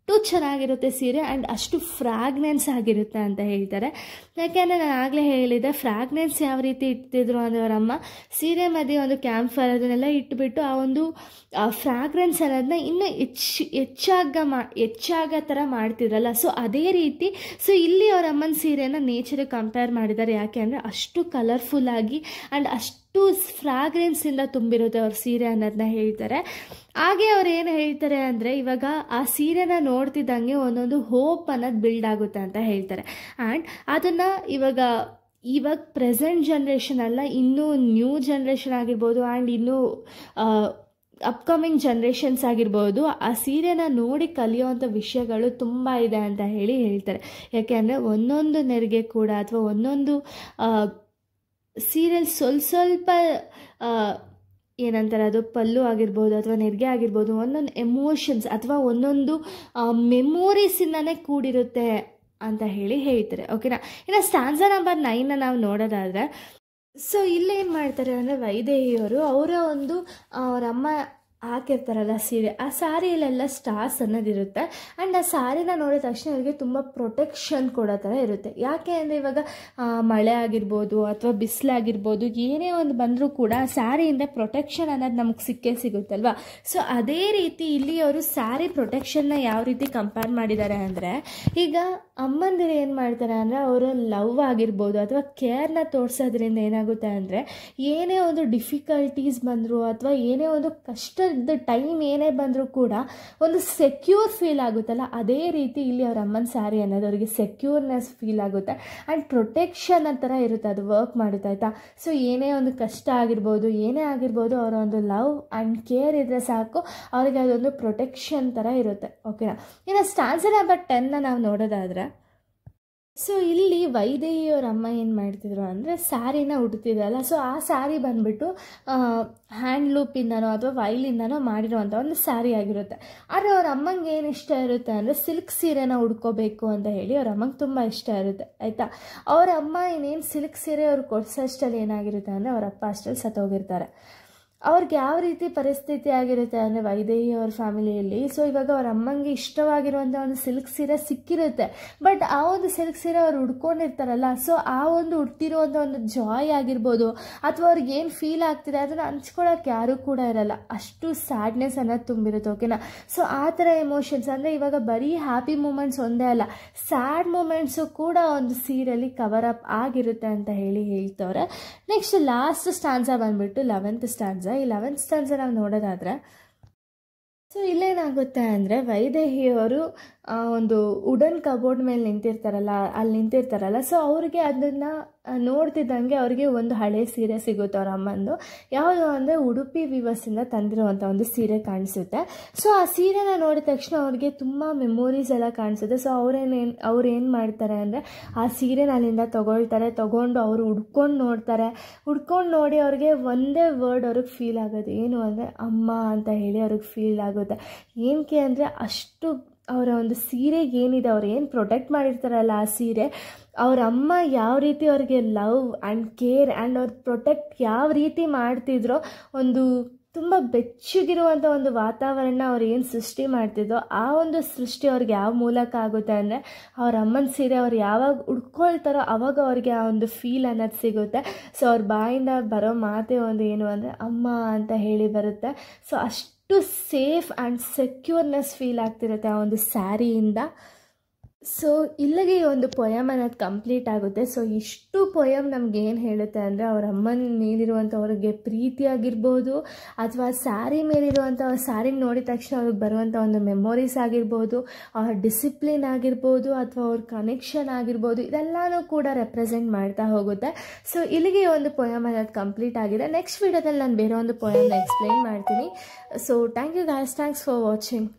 Speaker 1: ಚೆನ್ನಾಗಿರುತ್ತೆ ಸೀರೆ ಆ್ಯಂಡ್ ಅಷ್ಟು ಫ್ರಾಗ್ನೆನ್ಸ್ ಆಗಿರುತ್ತೆ ಅಂತ ಹೇಳ್ತಾರೆ. ಯಾಕೆಂದರೆ ನಾನು ಆಗಲೇ ಹೇಳಿದೆ, ಫ್ರಾಗ್ನೆನ್ಸ್ ಯಾವ ರೀತಿ ಇಡ್ತಿದ್ರು ಅಂದರೆ ಅವರಮ್ಮ ಸೀರೆ ಮಧ್ಯೆ ಒಂದು ಕ್ಯಾಂಫರ್ ಅದನ್ನೆಲ್ಲ ಇಟ್ಬಿಟ್ಟು ಆ ಒಂದು ಫ್ರಾಗ್ರೆನ್ಸ್ ಅನ್ನೋದನ್ನ ಇನ್ನೂ ಹೆಚ್ಚಾಗೋ ಥರ ಮಾಡ್ತಿದ್ರಲ್ಲ. ಸೊ ಅದೇ ರೀತಿ ಸೊ ಇಲ್ಲಿ ಅವ್ರ ಅಮ್ಮನ ಸೀರೆನ ನೇಚರ್ಗೆ ಕಂಪೇರ್ ಮಾಡಿದ್ದಾರೆ. ಯಾಕೆ ಅಂದರೆ ಅಷ್ಟು ಕಲರ್ಫುಲ್ಲಾಗಿ ಆ್ಯಂಡ್ ಅಷ್ಟು ಫ್ರಾಗ್ರೆನ್ಸಿಂದ ತುಂಬಿರುತ್ತೆ ಅವ್ರ ಸೀರೆ ಅನ್ನೋದನ್ನ ಹೇಳ್ತಾರೆ. ಹಾಗೆ ಅವ್ರು ಏನು ಹೇಳ್ತಾರೆ ಅಂದರೆ ಇವಾಗ ಆ ಸೀರೆನ ನೋಡ್ತಿದ್ದಂಗೆ ಒಂದೊಂದು ಹೋಪ್ ಅನ್ನೋದು ಬಿಲ್ಡ್ ಆಗುತ್ತೆ ಅಂತ ಹೇಳ್ತಾರೆ. ಆ್ಯಂಡ್ ಅದನ್ನು ಇವಾಗ ಪ್ರೆಸೆಂಟ್ ಜನ್ರೇಷನ್ ಅಲ್ಲ, ಇನ್ನೂ ನ್ಯೂ ಜನ್ರೇಷನ್ ಆಗಿರ್ಬೋದು ಆ್ಯಂಡ್ ಇನ್ನೂ ಅಪ್ಕಮಿಂಗ್ ಜನ್ರೇಷನ್ಸ್ ಆಗಿರ್ಬೋದು ಆ ಸೀರೆನ ನೋಡಿ ಕಲಿಯೋವಂಥ ವಿಷಯಗಳು ತುಂಬ ಇದೆ ಅಂತ ಹೇಳ್ತಾರೆ. ಯಾಕೆಂದರೆ ಒಂದೊಂದು ನೆರಿಗೆ ಕೂಡ ಅಥವಾ ಒಂದೊಂದು ಸೀರೆಯಲ್ಲಿ ಸ್ವಲ್ಪ ಏನಂತಾರೆ ಅದು ಪಲ್ಲು ಆಗಿರ್ಬೋದು ಅಥವಾ ನೆರಿಗೆ ಆಗಿರ್ಬೋದು ಒಂದೊಂದು ಎಮೋಷನ್ಸ್ ಅಥವಾ ಒಂದೊಂದು ಮೆಮೊರೀಸಿಂದನೇ ಕೂಡಿರುತ್ತೆ ಅಂತ ಹೇಳ್ತಾರೆ. ಓಕೆನಾ. ಇನ್ನು ಸ್ಟ್ಯಾನ್ಸ ನಂಬರ್ 9 ನಾವು ನೋಡೋದಾದರೆ, ಸೊ ಇಲ್ಲೇನು ಮಾಡ್ತಾರೆ ಅಂದರೆ ವೈದೇಹಿಯವರು ಅವರ ಅಮ್ಮ ಹಾಕಿರ್ತಾರಲ್ಲ ಸೀರೆ, ಆ ಸ್ಯಾರಿಯಲ್ಲೆಲ್ಲ ಸ್ಟಾರ್ಸ್ ಅನ್ನೋದಿರುತ್ತೆ ಆ್ಯಂಡ್ ಆ ಸ್ಯಾರಿನ ನೋಡಿದ ತಕ್ಷಣ ಅವ್ರಿಗೆ ತುಂಬ ಪ್ರೊಟೆಕ್ಷನ್ ಕೊಡೋ ಥರ ಇರುತ್ತೆ. ಯಾಕೆ ಅಂದರೆ ಇವಾಗ ಮಳೆ ಆಗಿರ್ಬೋದು ಅಥವಾ ಬಿಸಿಲಾಗಿರ್ಬೋದು ಏನೇ ಒಂದು ಬಂದರೂ ಕೂಡ ಆ ಸ್ಯಾರಿಯಿಂದ ಪ್ರೊಟೆಕ್ಷನ್ ಅನ್ನೋದು ನಮಗೆ ಸಿಗುತ್ತಲ್ವ. ಸೊ ಅದೇ ರೀತಿ ಇಲ್ಲಿ ಅವರು ಸ್ಯಾರಿ ಪ್ರೊಟೆಕ್ಷನ್ನ ಯಾವ ರೀತಿ ಕಂಪೇರ್ ಮಾಡಿದ್ದಾರೆ ಅಂದರೆ, ಈಗ ಅಮ್ಮಂದಿರು ಏನು ಮಾಡ್ತಾರೆ ಅಂದರೆ ಅವರು ಲವ್ ಆಗಿರ್ಬೋದು ಅಥವಾ ಕೇರ್ನ ತೋರಿಸೋದ್ರಿಂದ ಏನಾಗುತ್ತೆ ಅಂದರೆ ಏನೇ ಒಂದು ಡಿಫಿಕಲ್ಟೀಸ್ ಬಂದರೂ ಅಥವಾ ಏನೇ ಒಂದು ಕಷ್ಟದ ಕಷ್ಟದ ಟೈಮ್ ಏನೇ ಬಂದರೂ ಕೂಡ ಒಂದು ಸೆಕ್ಯೂರ್ ಫೀಲ್ ಆಗುತ್ತಲ್ಲ, ಅದೇ ರೀತಿ ಇಲ್ಲಿ ಅವ್ರ ಅಮ್ಮನ ಸ್ಯಾರಿ ಅನ್ನೋದು ಅವರಿಗೆ ಸೆಕ್ಯೂರ್ನೆಸ್ ಫೀಲ್ ಆಗುತ್ತೆ ಆ್ಯಂಡ್ ಪ್ರೊಟೆಕ್ಷನ್ ಆ ಥರ ಇರುತ್ತೆ, ಅದು ವರ್ಕ್ ಮಾಡುತ್ತೆ ಆಯಿತಾ. ಸೊ ಏನೇ ಒಂದು ಕಷ್ಟ ಆಗಿರ್ಬೋದು, ಏನೇ ಆಗಿರ್ಬೋದು, ಅವರ ಒಂದು ಲವ್ ಆ್ಯಂಡ್ ಕೇರ್ ಇದ್ದರೆ ಸಾಕು, ಅವರಿಗೆ ಅದೊಂದು ಪ್ರೊಟೆಕ್ಷನ್ ಥರ ಇರುತ್ತೆ. ಓಕೆನಾ. ಇನ್ನು ಸ್ಟಾನ್ಸಾ ನಂಬರ್ 10 ನಾವು ನೋಡೋದಾದರೆ, ಸೊ ಇಲ್ಲಿ ವೈದೇಹಿಯವ್ರ ಅಮ್ಮ ಏನು ಮಾಡ್ತಿದ್ರು ಅಂದರೆ ಸ್ಯಾರಿನ ಉಡ್ತಿದ್ರಲ್ಲ, ಸೊ ಆ ಸ್ಯಾರಿ ಬಂದುಬಿಟ್ಟು ಹ್ಯಾಂಡ್ಲೂಪಿಂದನೋ ಅಥವಾ ವೈಲಿಂದನೋ ಮಾಡಿರುವಂಥ ಒಂದು ಸ್ಯಾರಿ ಆಗಿರುತ್ತೆ. ಆದರೆ ಅವ್ರ ಅಮ್ಮಂಗೆ ಏನು ಇಷ್ಟ ಇರುತ್ತೆ ಅಂದರೆ ಸಿಲ್ಕ್ ಸೀರೆನ ಉಡ್ಕೋಬೇಕು ಅಂತ ಹೇಳಿ ಅವ್ರ ಅಮ್ಮಂಗೆ ತುಂಬ ಇಷ್ಟ ಇರುತ್ತೆ ಆಯಿತಾ. ಅವ್ರ ಅಮ್ಮ ಇನ್ನೇನು ಸಿಲ್ಕ್ ಸೀರೆ ಅವ್ರು ಕೊಡ್ಸೋಷ್ಟಲ್ಲಿ ಏನಾಗಿರುತ್ತೆ ಅಂದರೆ ಅವ್ರ ಅಪ್ಪ ಅಷ್ಟಲ್ಲಿ ಸತ್ತೋಗಿರ್ತಾರೆ. ಅವ್ರಿಗೆ ಯಾವ ರೀತಿ ಪರಿಸ್ಥಿತಿ ಆಗಿರುತ್ತೆ ಅಂದರೆ ವೈದೇಹಿ ಅವ್ರ ಫ್ಯಾಮಿಲಿಯಲ್ಲಿ, ಸೊ ಇವಾಗ ಅವ್ರ ಅಮ್ಮಂಗೆ ಇಷ್ಟವಾಗಿರುವಂಥ ಒಂದು ಸಿಲ್ಕ್ ಸೀರೆ ಸಿಕ್ಕಿರುತ್ತೆ, ಬಟ್ ಆ ಒಂದು ಸಿಲ್ಕ್ ಸೀರೆ ಅವ್ರು ಉಡ್ಕೊಂಡಿರ್ತಾರಲ್ಲ, ಸೊ ಆ ಒಂದು ಉಡ್ತಿರುವಂಥ ಒಂದು ಜಾಯ್ ಆಗಿರ್ಬೋದು ಅಥವಾ ಅವ್ರಿಗೆ ಏನು ಫೀಲ್ ಆಗ್ತಿದೆ ಅದನ್ನು ಹಂಚ್ಕೊಳ್ಳೋಕೆ ಯಾರೂ ಕೂಡ ಇರಲ್ಲ, ಅಷ್ಟು ಸ್ಯಾಡ್ನೆಸ್ ಅನ್ನೋದು ತುಂಬಿರುತ್ತೆ. ಓಕೆನಾ. ಸೊ ಆ ಥರ ಎಮೋಷನ್ಸ್ ಅಂದರೆ ಇವಾಗ ಬರೀ ಹ್ಯಾಪಿ ಮೂಮೆಂಟ್ಸ್ ಒಂದೇ ಅಲ್ಲ, ಸ್ಯಾಡ್ ಮೂಮೆಂಟ್ಸು ಕೂಡ ಒಂದು ಸೀರೆಯಲ್ಲಿ ಕವರ್ ಅಪ್ ಆಗಿರುತ್ತೆ ಅಂತ ಹೇಳ್ತವ್ರೆ. ನೆಕ್ಸ್ಟ್ ಲಾಸ್ಟ್ ಸ್ಟಾನ್ಸಾ ಬಂದುಬಿಟ್ಟು 11th ಸ್ಟಾನ್ಸಾ. ಈ 11th ಸ್ಟಾನ್ಸಾ ನಾವು ನೋಡೋದಾದರೆ, ಸೊ ಇಲ್ಲೇನಾಗುತ್ತೆ ಅಂದರೆ ವೈದೇಹಿಯವರು ಒಂದು ವುಡನ್ ಕಬೋರ್ಡ್ ಮೇಲೆ ನಿಂತಿರ್ತಾರಲ್ಲ, ಸೊ ಅವ್ರಿಗೆ ಅದನ್ನು ನೋಡ್ತಿದ್ದಂಗೆ ಅವ್ರಿಗೆ ಒಂದು ಹಳೆ ಸೀರೆ ಸಿಗುತ್ತೆ ಅವ್ರ ಅಮ್ಮಂದು. ಯಾವುದು ಅಂದರೆ ಉಡುಪಿ ವಿವರ್ಸಿಂದ ತಂದಿರುವಂಥ ಒಂದು ಸೀರೆ ಕಾಣಿಸುತ್ತೆ. ಸೊ ಆ ಸೀರೆನ ನೋಡಿದ ತಕ್ಷಣ ಅವ್ರಿಗೆ ತುಂಬ ಮೆಮೊರೀಸ್ ಎಲ್ಲ ಕಾಣಿಸುತ್ತೆ. ಸೊ ಅವ್ರು ಏನು ಮಾಡ್ತಾರೆ ಅಂದರೆ ಆ ಸೀರೆನ ಅಲ್ಲಿಂದ ತೊಗೊಂಡು ಅವರು ಉಡ್ಕೊಂಡು ನೋಡಿ ಅವ್ರಿಗೆ ಒಂದೇ ವರ್ಡ್ ಅವ್ರಿಗೆ ಫೀಲ್ ಆಗೋದು ಏನು ಅಂದರೆ ಅಮ್ಮ ಅಂತ ಹೇಳಿ ಅವ್ರಿಗೆ ಫೀಲ್ ಆಗುತ್ತೆ. ಏನಕ್ಕೆ ಅಂದರೆ ಅಷ್ಟು ಅವರ ಒಂದು ಸೀರೆಗೆ ಏನಿದೆ, ಅವ್ರು ಏನು ಪ್ರೊಟೆಕ್ಟ್ ಮಾಡಿರ್ತಾರಲ್ಲ ಆ ಸೀರೆ, ಅವ್ರ ಅಮ್ಮ ಯಾವ ರೀತಿ ಅವ್ರಿಗೆ ಲವ್ ಆ್ಯಂಡ್ ಕೇರ್ ಆ್ಯಂಡ್ ಅವ್ರು ಪ್ರೊಟೆಕ್ಟ್ ಯಾವ ರೀತಿ ಮಾಡ್ತಿದ್ರೋ, ಒಂದು ತುಂಬ ಬೆಚ್ಚಗಿರುವಂಥ ಒಂದು ವಾತಾವರಣ ಅವ್ರು ಏನು ಸೃಷ್ಟಿ ಮಾಡ್ತಿದ್ದೋ ಆ ಒಂದು ಸೃಷ್ಟಿ ಅವ್ರಿಗೆ ಯಾವ ಮೂಲಕ ಆಗುತ್ತೆ ಅಂದರೆ ಅವ್ರ ಅಮ್ಮನ ಸೀರೆ ಅವ್ರು ಯಾವಾಗ ಉಡ್ಕೊಳ್ತಾರೋ ಆವಾಗ ಅವ್ರಿಗೆ ಆ ಒಂದು ಫೀಲ್ ಅನ್ನೋದು ಸಿಗುತ್ತೆ. ಸೊ ಅವ್ರ ಬಾಯಿಂದ ಬರೋ ಮಾತೇ ಒಂದು ಏನು ಅಂದರೆ ಅಮ್ಮ ಅಂತ ಹೇಳಿ ಬರುತ್ತೆ. ಸೊ ಅಷ್ಟು ಸೇಫ್ ಆ್ಯಂಡ್ ಸೆಕ್ಯೂರ್ನೆಸ್ ಫೀಲ್ ಆಗ್ತಿರುತ್ತೆ ಆ ಒಂದು ಸ್ಯಾರಿಯಿಂದ. ಸೊ ಇಲ್ಲಿಗೆ ಈ ಒಂದು ಪೊಯಮ್ ಅನ್ನೋದು ಕಂಪ್ಲೀಟ್ ಆಗುತ್ತೆ. ಸೊ ಇಷ್ಟು ಪೊಯಮ್ ನಮ್ಗೆ ಏನು ಹೇಳುತ್ತೆ ಅಂದರೆ ಅವ್ರ ಅಮ್ಮನ ಮೇಲಿರುವಂಥವ್ರಿಗೆ ಪ್ರೀತಿ ಆಗಿರ್ಬೋದು ಅಥವಾ ಸ್ಯಾರಿ ಮೇಲಿರುವಂಥ ಸ್ಯಾರಿನ ನೋಡಿದ ತಕ್ಷಣ ಅವ್ರಿಗೆ ಬರುವಂಥ ಒಂದು ಮೆಮೊರೀಸ್ ಆಗಿರ್ಬೋದು, ಅವ್ರ ಡಿಸಿಪ್ಲಿನ್ ಆಗಿರ್ಬೋದು ಅಥವಾ ಅವ್ರ ಕನೆಕ್ಷನ್ ಆಗಿರ್ಬೋದು, ಇದೆಲ್ಲನೂ ಕೂಡ ರೆಪ್ರೆಸೆಂಟ್ ಮಾಡ್ತಾ ಹೋಗುತ್ತೆ. ಸೊ ಇಲ್ಲಿಗೆ ಈ ಒಂದು ಪೊಯಮ್ ಅನ್ನೋದು ಕಂಪ್ಲೀಟ್ ಆಗಿದೆ. ನೆಕ್ಸ್ಟ್ ವೀಡಿಯೋದಲ್ಲಿ ನಾನು ಬೇರೆ ಒಂದು ಪೊಯಮ್ನ ಎಕ್ಸ್ಪ್ಲೈನ್ ಮಾಡ್ತೀನಿ. So thank you guys, thanks for watching.